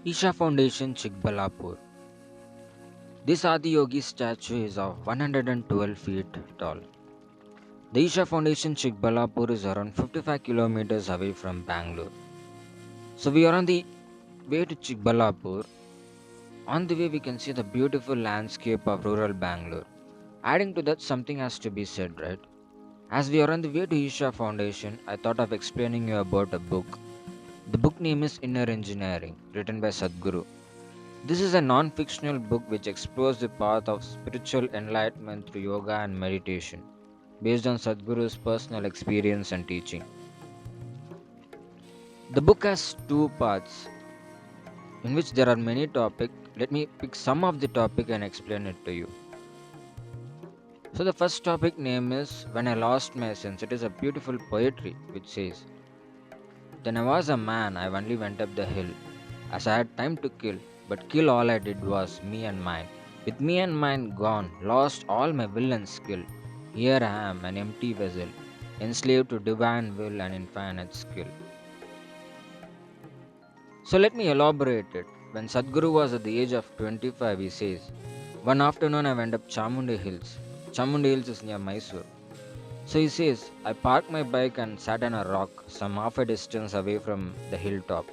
Isha Foundation, Chikkaballapur. This Adiyogi statue is of 112 feet tall. The Isha Foundation, Chikkaballapur is around 55 kilometers away from Bangalore. So we are on the way to Chikkaballapur. On the way, we can see the beautiful landscape of rural Bangalore. Adding to that, something has to be said, right? As we are on the way to Isha Foundation, I thought of explaining you about a book. The book name is Inner Engineering, written by Sadhguru. This is a non fictional book which explores the path of spiritual enlightenment through yoga and meditation, based on Sadhguru's personal experience and teaching. The book has two parts, in which there are many topics. Let me pick some of the topic and explain it to you. So the first topic name is When I Lost My Sense. It is a beautiful poetry which says, Then I was a man, I only went up the hill, as I had time to kill, but kill all I did was me and mine. With me and mine gone, lost all my will and skill. Here I am, an empty vessel, enslaved to divine will and infinite skill. So let me elaborate it. When Sadhguru was at the age of 25, he says, One afternoon I went up Chamundi Hills. Chamundi Hills is near Mysore. So he says, I parked my bike and sat on a rock, some half a distance away from the hilltop.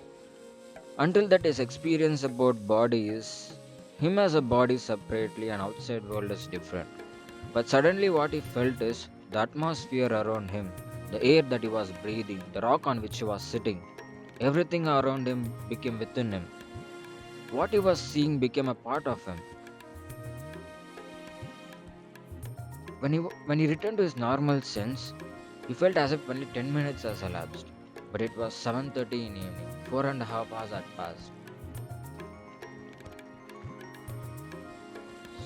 Until that his experience about body is him as a body separately and outside world is different. But suddenly what he felt is the atmosphere around him, the air that he was breathing, the rock on which he was sitting, everything around him became within him. What he was seeing became a part of him. When he returned to his normal sense, he felt as if only 10 minutes has elapsed. But it was 7:30 in the evening. 4.5 hours had passed.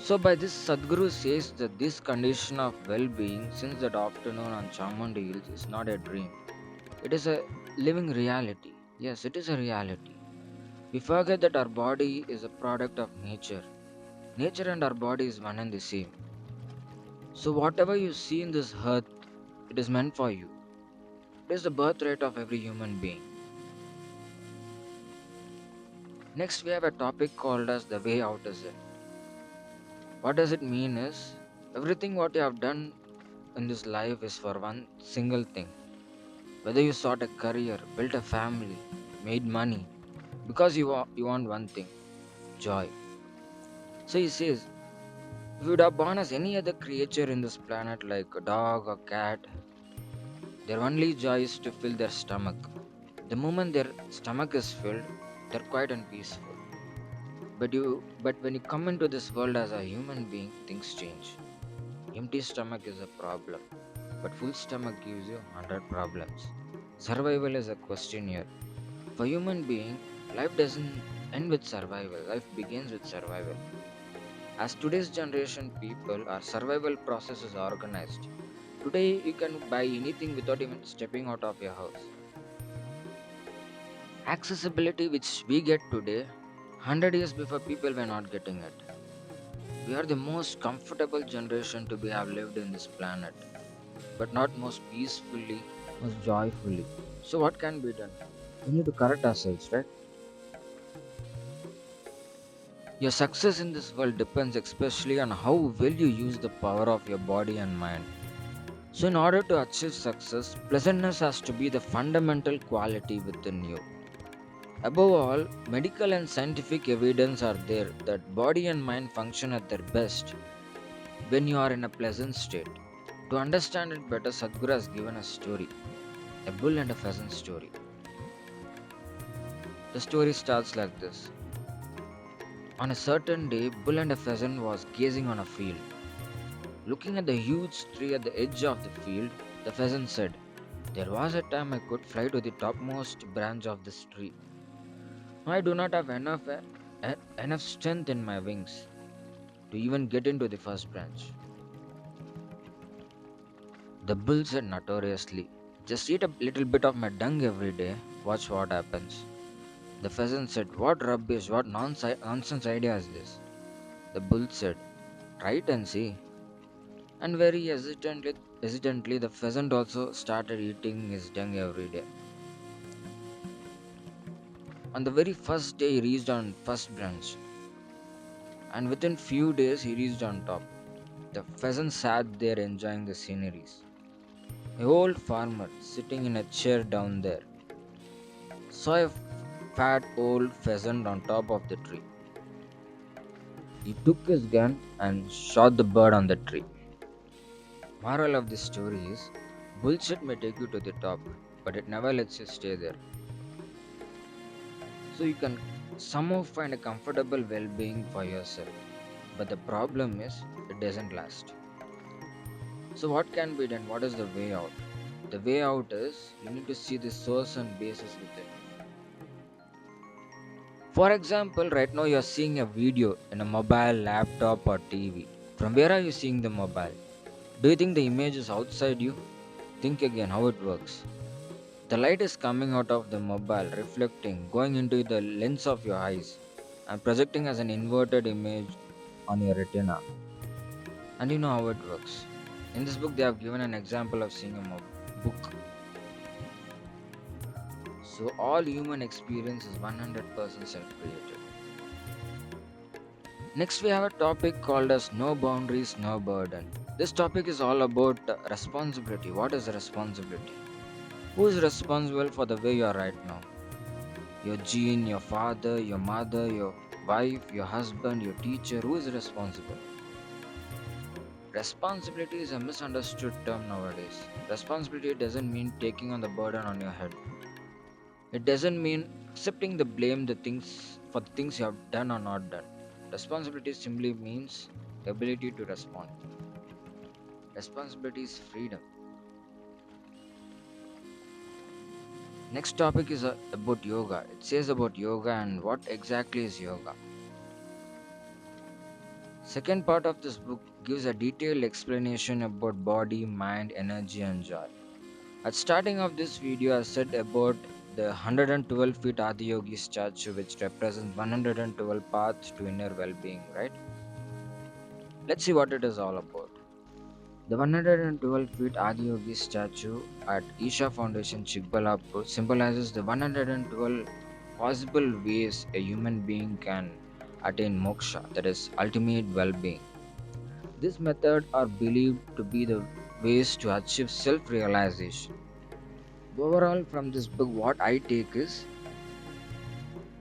So by this Sadhguru says that this condition of well-being since that afternoon on Chamundi Hills is not a dream. It is a living reality. Yes, it is a reality. We forget that our body is a product of nature. Nature and our body is one and the same. So whatever you see in this earth, it is meant for you. It is the birthright of every human being. Next we have a topic called as the way out is it. What does it mean is everything what you have done in this life is for one single thing. Whether you sought a career, built a family, made money, because you want one thing, joy. So he says, if you would have born as any other creature in this planet like a dog or cat, their only joy is to fill their stomach. The moment their stomach is filled, they're quiet and peaceful. But when you come into this world as a human being, things change. Empty stomach is a problem, but full stomach gives you 100 problems. Survival is a question here. For human being, life doesn't end with survival. Life begins with survival. As today's generation people, our survival process is organized. Today you can buy anything without even stepping out of your house. Accessibility which we get today, 100 years before people were not getting it. We are the most comfortable generation to be have lived in this planet, but not most peacefully, most joyfully. So what can be done? We need to correct ourselves, right? Your success in this world depends especially on how well you use the power of your body and mind. So, in order to achieve success, pleasantness has to be the fundamental quality within you. Above all, medical and scientific evidence are there that body and mind function at their best when you are in a pleasant state. To understand it better, Sadhguru has given a story, a bull and a pheasant story. The story starts like this. On a certain day, bull and a pheasant was gazing on a field. Looking at the huge tree at the edge of the field, the pheasant said, There was a time I could fly to the topmost branch of this tree. I do not have enough strength in my wings to even get into the first branch. The bull said notoriously, Just eat a little bit of my dung every day, watch what happens. The pheasant said, What rubbish, what nonsense idea is this? The bull said, Try it and see. And very hesitantly, the pheasant also started eating his dung every day. On the very first day, he reached on first branch, and within few days, he reached on top. The pheasant sat there enjoying the sceneries. A old farmer sitting in a chair down there saw a fat old pheasant on top of the tree. He took his gun and shot the bird on the tree. Moral of this story is bullshit may take you to the top, but it never lets you stay there. So you can somehow find a comfortable well being for yourself. But the problem is, it doesn't last. So, what can be done? What is the way out? The way out is you need to see the source and basis within. For example, right now you are seeing a video in a mobile, laptop, or TV. From where are you seeing the mobile? Do you think the image is outside you? Think again how it works. The light is coming out of the mobile, reflecting, going into the lens of your eyes, and projecting as an inverted image on your retina. And you know how it works. In this book, they have given an example of seeing a book. So, all human experience is 100% self created. Next, we have a topic called as No Boundaries, No Burden. This topic is all about responsibility. What is responsibility? Who is responsible for the way you are right now? Your gene, your father, your mother, your wife, your husband, your teacher. Who is responsible? Responsibility is a misunderstood term nowadays. Responsibility doesn't mean taking on the burden on your head. It doesn't mean accepting the blame the things for the things you have done or not done. Responsibility simply means ability to respond. Responsibility is freedom. Next topic is about yoga. It says about yoga and what exactly is yoga. Second part of this book gives a detailed explanation about body, mind, energy and joy. At starting of this video, I said about the 112 feet Adiyogi statue which represents 112 paths to inner well-being, right? Let's see what it is all about. The 112 feet Adiyogi statue at Isha Foundation Chikkaballapur symbolizes the 112 possible ways a human being can attain moksha, that is, ultimate well being. This method are believed to be the ways to achieve self realization. Overall, from this book, what I take is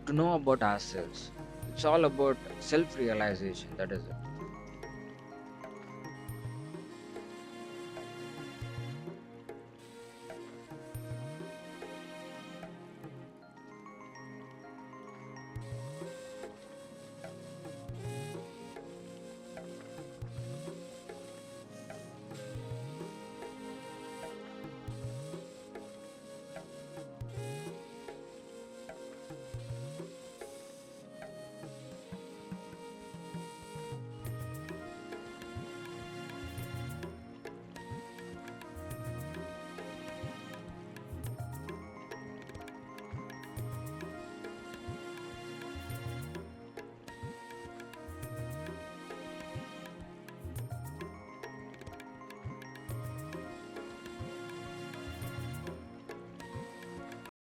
to know about ourselves. It's all about self realization, that is it.